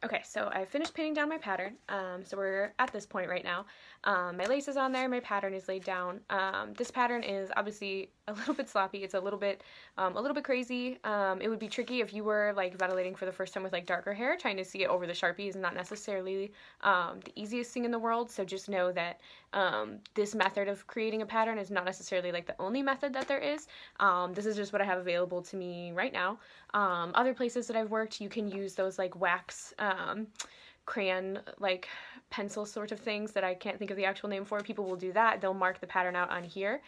Okay, so I finished painting down my pattern. So we're at this point right now. My lace is on there, my pattern is laid down. This pattern is obviously a little bit sloppy. It's a little bit crazy. It would be tricky if you were like ventilating for the first time with like darker hair. Trying to see it over the Sharpie is not necessarily the easiest thing in the world. So just know that this method of creating a pattern is not necessarily like the only method that there is. This is just what I have available to me right now. Other places that I've worked, you can use those like wax crayon like pencil sort of things that I can't think of the actual name for. People will do that. They'll mark the pattern out on here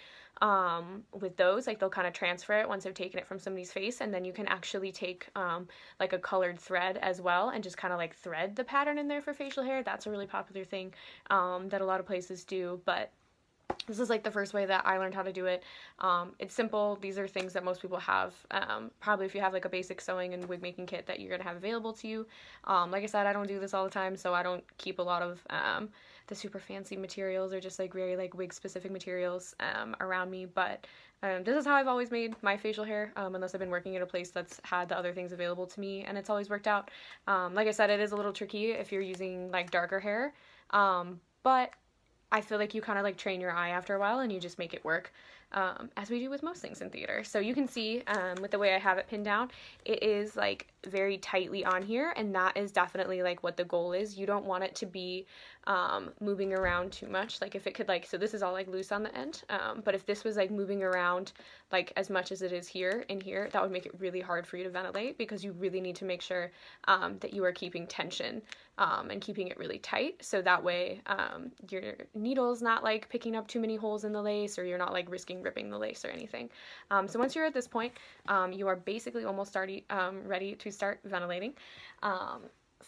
with those. Like they'll kind of transfer it once I've taken it from somebody's face, and then you can actually take like a colored thread as well and just kind of like thread the pattern in there for facial hair. That's a really popular thing that a lot of places do, but this is like the first way that I learned how to do it. It's simple. These are things that most people have. Probably if you have like a basic sewing and wig making kit that you're gonna have available to you. Like I said, I don't do this all the time, so I don't keep a lot of the super fancy materials or just like very like wig specific materials around me. But this is how I've always made my facial hair, unless I've been working at a place that's had the other things available to me, and it's always worked out. Like I said, it is a little tricky if you're using like darker hair, but I feel like you kind of like train your eye after a while and you just make it work, as we do with most things in theater. So you can see with the way I have it pinned down, it is like very tightly on here, and that is definitely like what the goal is. You don't want it to be moving around too much. Like if it could like, so this is all like loose on the end, but if this was like moving around like as much as it is here in here, that would make it really hard for you to ventilate, because you really need to make sure that you are keeping tension and keeping it really tight, so that way your needle's not like picking up too many holes in the lace, or you're not like risking ripping the lace or anything. So once you're at this point, you are basically almost ready to start ventilating.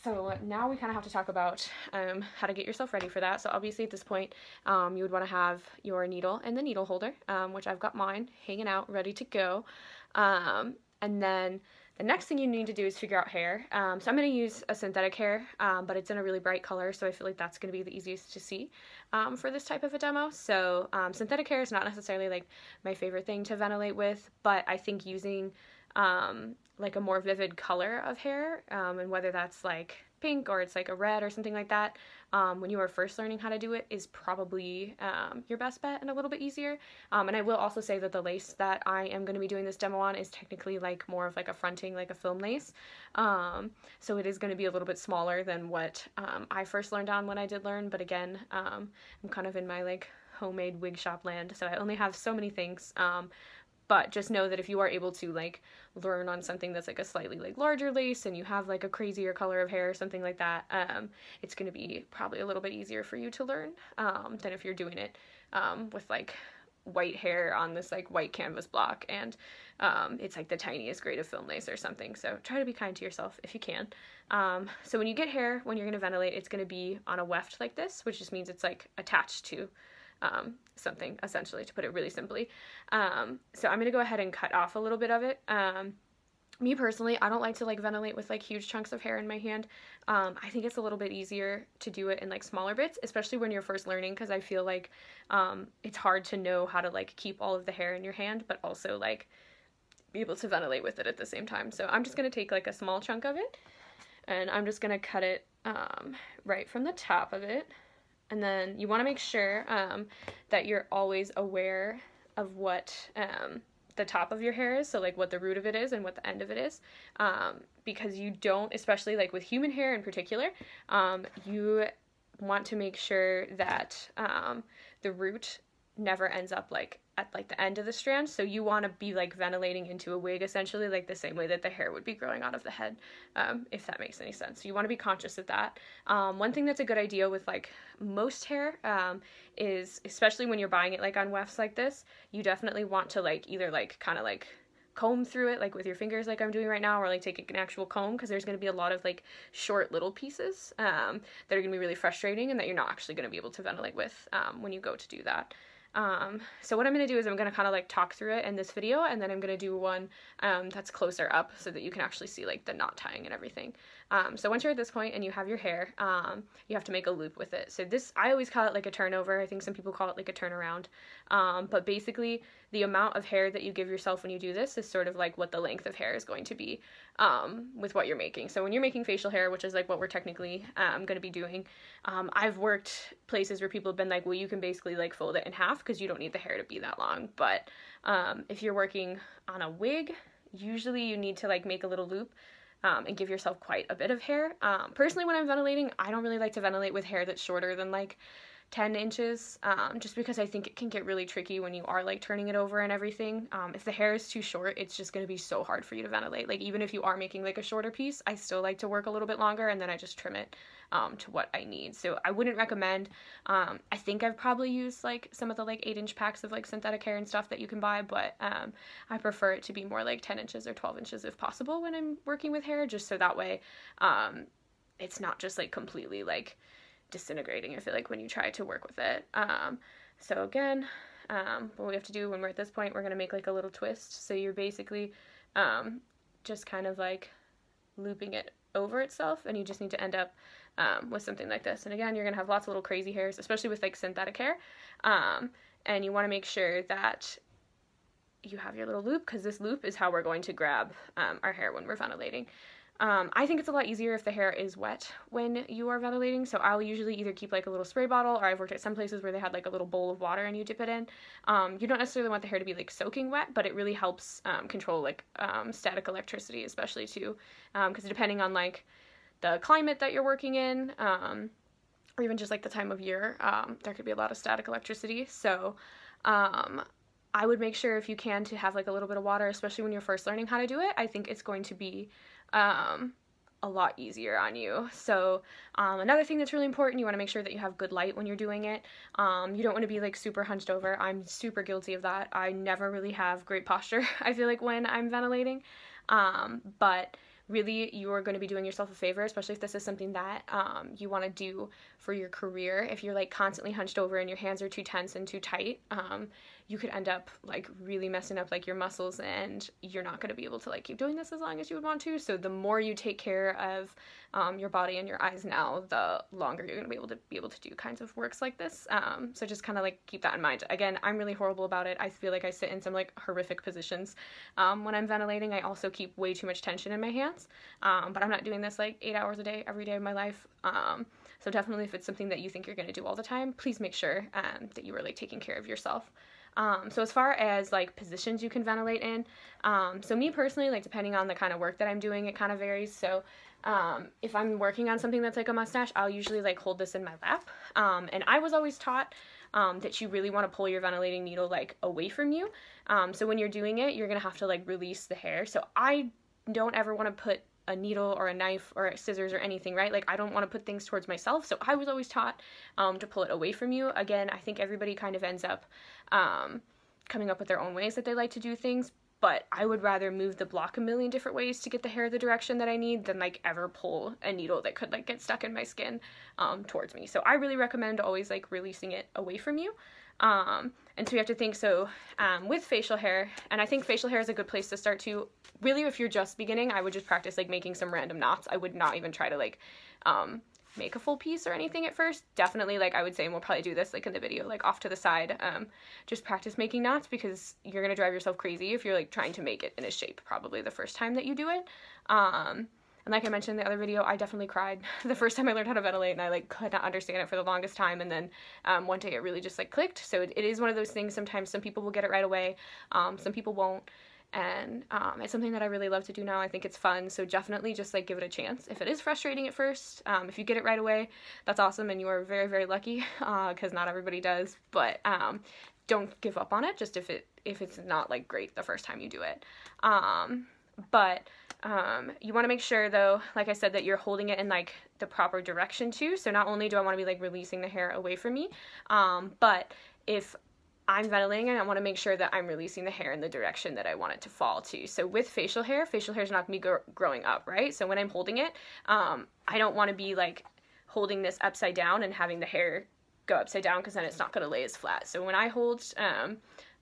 So now we kind of have to talk about how to get yourself ready for that. So obviously at this point, you would want to have your needle and the needle holder, which I've got mine hanging out ready to go. And then the next thing you need to do is figure out hair. So I'm going to use a synthetic hair, but it's in a really bright color, so I feel like that's going to be the easiest to see for this type of a demo. So synthetic hair is not necessarily like my favorite thing to ventilate with, but I think using like a more vivid color of hair, and whether that's like pink or it's like a red or something like that, when you are first learning how to do it, is probably your best bet and a little bit easier. And I will also say that the lace that I am going to be doing this demo on is technically like more of like a fronting, like a film lace. So it is going to be a little bit smaller than what I first learned on when I did learn, but again, I'm kind of in my like homemade wig shop land, so I only have so many things. But just know that if you are able to like learn on something that's like a slightly like larger lace and you have like a crazier color of hair or something like that, it's going to be probably a little bit easier for you to learn than if you're doing it with like white hair on this like white canvas block and it's like the tiniest grade of film lace or something. So try to be kind to yourself if you can. So when you get hair, when you're going to ventilate, it's going to be on a weft like this, which just means it's like attached to something, essentially, to put it really simply. So I'm going to go ahead and cut off a little bit of it. Me personally, I don't like to like ventilate with like huge chunks of hair in my hand. I think it's a little bit easier to do it in like smaller bits, especially when you're first learning, because I feel like it's hard to know how to like keep all of the hair in your hand, but also like be able to ventilate with it at the same time. So I'm just going to take like a small chunk of it, and I'm just going to cut it right from the top of it. And then you want to make sure that you're always aware of what the top of your hair is, so like what the root of it is and what the end of it is, because you don't, especially like with human hair in particular, you want to make sure that the root never ends up like at like the end of the strand. So you want to be like ventilating into a wig, essentially like the same way that the hair would be growing out of the head, if that makes any sense. So you want to be conscious of that. One thing that's a good idea with like most hair is, especially when you're buying it like on wefts like this, you definitely want to like either like kind of like comb through it like with your fingers like I'm doing right now, or like take an actual comb, because there's going to be a lot of like short little pieces that are going to be really frustrating and that you're not actually going to be able to ventilate with when you go to do that. So what I'm going to do is I'm going to kind of like talk through it in this video, and then I'm going to do one that's closer up so that you can actually see like the knot tying and everything. So once you're at this point and you have your hair, you have to make a loop with it. So this, I always call it like a turnover. I think some people call it like a turnaround. But basically the amount of hair that you give yourself when you do this is sort of like what the length of hair is going to be with what you're making. So when you're making facial hair, which is like what we're technically going to be doing, I've worked places where people have been like, well, you can basically like fold it in half because you don't need the hair to be that long. But if you're working on a wig, usually you need to like make a little loop and give yourself quite a bit of hair. Personally, when I'm ventilating, I don't really like to ventilate with hair that's shorter than like 10 inches, just because I think it can get really tricky when you are like turning it over and everything. If the hair is too short, it's just going to be so hard for you to ventilate. Like even if you are making like a shorter piece, I still like to work a little bit longer and then I just trim it to what I need. So I wouldn't recommend, I think I've probably used like some of the like 8-inch packs of like synthetic hair and stuff that you can buy, but I prefer it to be more like 10 inches or 12 inches if possible when I'm working with hair, just so that way it's not just like completely like disintegrating, I feel like, when you try to work with it. So again, what we have to do when we're at this point, we're going to make like a little twist. So you're basically just kind of like looping it over itself, and you just need to end up with something like this. And again, you're going to have lots of little crazy hairs, especially with like synthetic hair. And you want to make sure that you have your little loop, because this loop is how we're going to grab our hair when we're ventilating. I think it's a lot easier if the hair is wet when you are ventilating, so I'll usually either keep like a little spray bottle, or I've worked at some places where they had like a little bowl of water and you dip it in. You don't necessarily want the hair to be like soaking wet, but it really helps control like static electricity, especially too, because depending on like the climate that you're working in, or even just like the time of year, there could be a lot of static electricity. So I would make sure, if you can, to have like a little bit of water, especially when you're first learning how to do it. I think it's going to be a lot easier on you. So another thing that's really important, you want to make sure that you have good light when you're doing it. You don't want to be like super hunched over. I'm super guilty of that. I never really have great posture, I feel like, when I'm ventilating. But really, you are going to be doing yourself a favor, especially if this is something that you want to do for your career. If you're like constantly hunched over and your hands are too tense and too tight, you could end up like really messing up like your muscles, and you're not going to be able to like keep doing this as long as you would want to. So the more you take care of your body and your eyes now, the longer you're going to be able to do kinds of works like this. So just kind of like keep that in mind. Again, I'm really horrible about it. I feel like I sit in some like horrific positions when I'm ventilating. I also keep way too much tension in my hands, but I'm not doing this like 8 hours a day every day of my life. So definitely, if it's something that you think you're going to do all the time, please make sure that you are like taking care of yourself. So as far as like positions you can ventilate in, so me personally, like depending on the kind of work that I'm doing, it kind of varies. So if I'm working on something that's like a mustache, I'll usually like hold this in my lap. And I was always taught that you really want to pull your ventilating needle like away from you. So when you're doing it, you're going to have to like release the hair. So I don't ever want to put a needle or a knife or scissors or anything, right? Like I don't want to put things towards myself. So I was always taught to pull it away from you. Again, I think everybody kind of ends up coming up with their own ways that they like to do things, but I would rather move the block a million different ways to get the hair the direction that I need than like ever pull a needle that could like get stuck in my skin towards me. So I really recommend always like releasing it away from you. And so you have to think, so with facial hair, and I think facial hair is a good place to start too. Really, if you're just beginning, I would just practice like making some random knots. I would not even try to like make a full piece or anything at first. Definitely, like I would say, and we'll probably do this like in the video, like off to the side, just practice making knots, because you're gonna drive yourself crazy if you're like trying to make it in a shape probably the first time that you do it. And like I mentioned in the other video, I definitely cried the first time I learned how to ventilate, and I like could not understand it for the longest time, and then one day it really just like clicked. So it is one of those things. Sometimes some people will get it right away, some people won't, and it's something that I really love to do now. I think it's fun, so definitely just like give it a chance. If it is frustrating at first, if you get it right away, that's awesome, and you are very, very lucky, because not everybody does. But don't give up on it, just if it's not like great the first time you do it. But you want to make sure, though, like I said, that you're holding it in like the proper direction too. So not only do I want to be like releasing the hair away from me, but if I'm ventilating, and I want to make sure that I'm releasing the hair in the direction that I want it to fall to. So with facial hair is not going to be growing up, right? So when I'm holding it, I don't want to be like holding this upside down and having the hair go upside down because then it's not going to lay as flat. So when I hold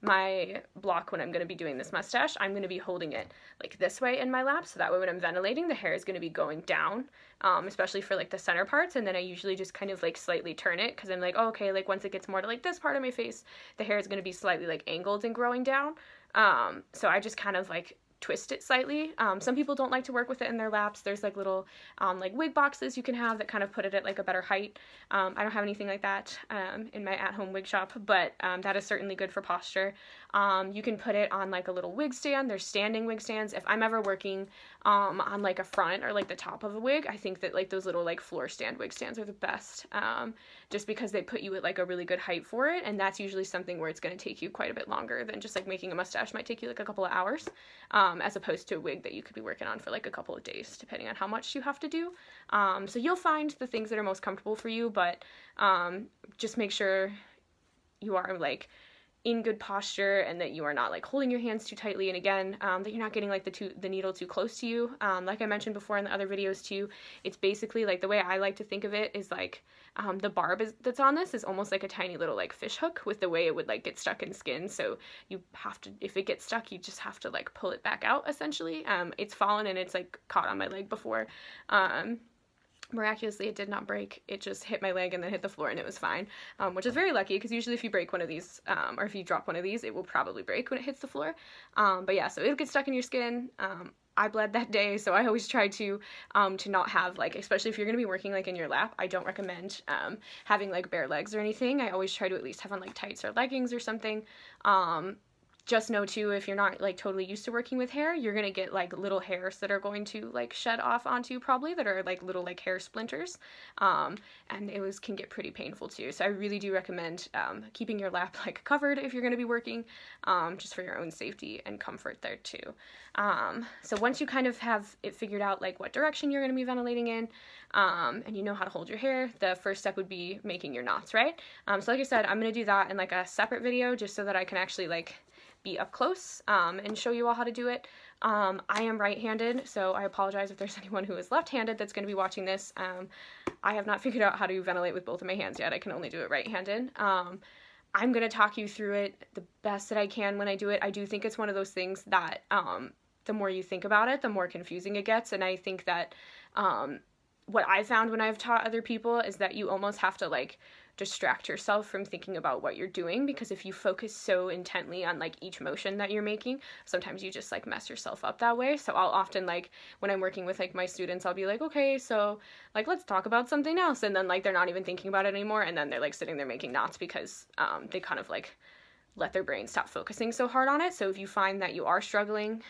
my block when I'm going to be doing this mustache, I'm going to be holding it like this way in my lap, so that way when I'm ventilating, the hair is going to be going down, especially for like the center parts, and then I usually just kind of like slightly turn it because I'm like, oh, okay, like once it gets more to like this part of my face, the hair is going to be slightly like angled and growing down. So I just kind of like twist it slightly. Some people don't like to work with it in their laps. There's like little like wig boxes you can have that kind of put it at like a better height. I don't have anything like that in my at-home wig shop, but that is certainly good for posture. You can put it on like a little wig stand. There's standing wig stands. If I'm ever working on like a front or like the top of a wig, I think that like those little like floor stand wig stands are the best, just because they put you at like a really good height for it, and that's usually something where it's going to take you quite a bit longer than just like making a mustache might take you like a couple of hours, as opposed to a wig that you could be working on for like a couple of days, depending on how much you have to do. So you'll find the things that are most comfortable for you, but just make sure you are like in good posture and that you are not like holding your hands too tightly, and again, that you're not getting like the needle too close to you. Like I mentioned before in the other videos too, it's basically like the way I like to think of it is like the barb that's on this is almost like a tiny little like fish hook with the way it would like get stuck in skin. So you have to, if it gets stuck, you just have to like pull it back out essentially. It's fallen and it's like caught on my leg before. Miraculously, it did not break. It just hit my leg and then hit the floor and it was fine, which is very lucky because usually if you break one of these, or if you drop one of these, it will probably break when it hits the floor. But yeah, so it'll get stuck in your skin. I bled that day, so I always try to not have like, especially if you're going to be working like in your lap, I don't recommend having like bare legs or anything. I always try to at least have on like tights or leggings or something. Just know too, if you're not like totally used to working with hair, you're gonna get like little hairs that are going to like shed off onto you probably, that are like little like hair splinters, and it can get pretty painful too. So I really do recommend keeping your lap like covered if you're gonna be working, just for your own safety and comfort there too. So once you kind of have it figured out like what direction you're gonna be ventilating in, and you know how to hold your hair, the first step would be making your knots, right? So like I said, I'm gonna do that in like a separate video just so that I can actually like be up close and show you all how to do it. I am right-handed, so I apologize if there's anyone who is left-handed that's going to be watching this. I have not figured out how to ventilate with both of my hands yet. I can only do it right-handed. I'm going to talk you through it the best that I can when I do it. I do think it's one of those things that the more you think about it, the more confusing it gets, and I think that what I found when I've taught other people is that you almost have to like distract yourself from thinking about what you're doing, because if you focus so intently on like each motion that you're making, sometimes you just like mess yourself up that way. So I'll often like when I'm working with like my students, I'll be like, okay, so like let's talk about something else, and then like they're not even thinking about it anymore, and then they're like sitting there making knots because they kind of like let their brain stop focusing so hard on it. So if you find that you are struggling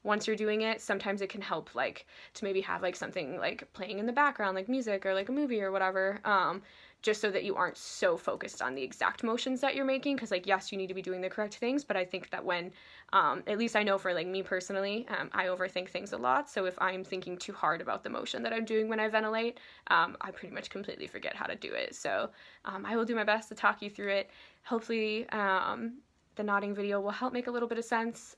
once you're doing it, sometimes it can help like to maybe have like something like playing in the background, like music or like a movie or whatever, just so that you aren't so focused on the exact motions that you're making, because like yes, you need to be doing the correct things, but I think that when at least I know for like me personally, I overthink things a lot. So if I'm thinking too hard about the motion that I'm doing when I ventilate, I pretty much completely forget how to do it. So I will do my best to talk you through it. Hopefully the nodding video will help make a little bit of sense.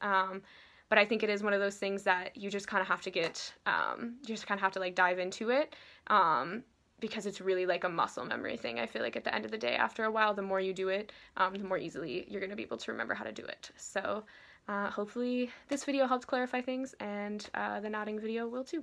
But I think it is one of those things that you just kind of have to get, you just kind of have to like dive into it, because it's really like a muscle memory thing. I feel like at the end of the day, after a while, the more you do it, the more easily you're going to be able to remember how to do it. So hopefully this video helps clarify things, and the nodding video will too.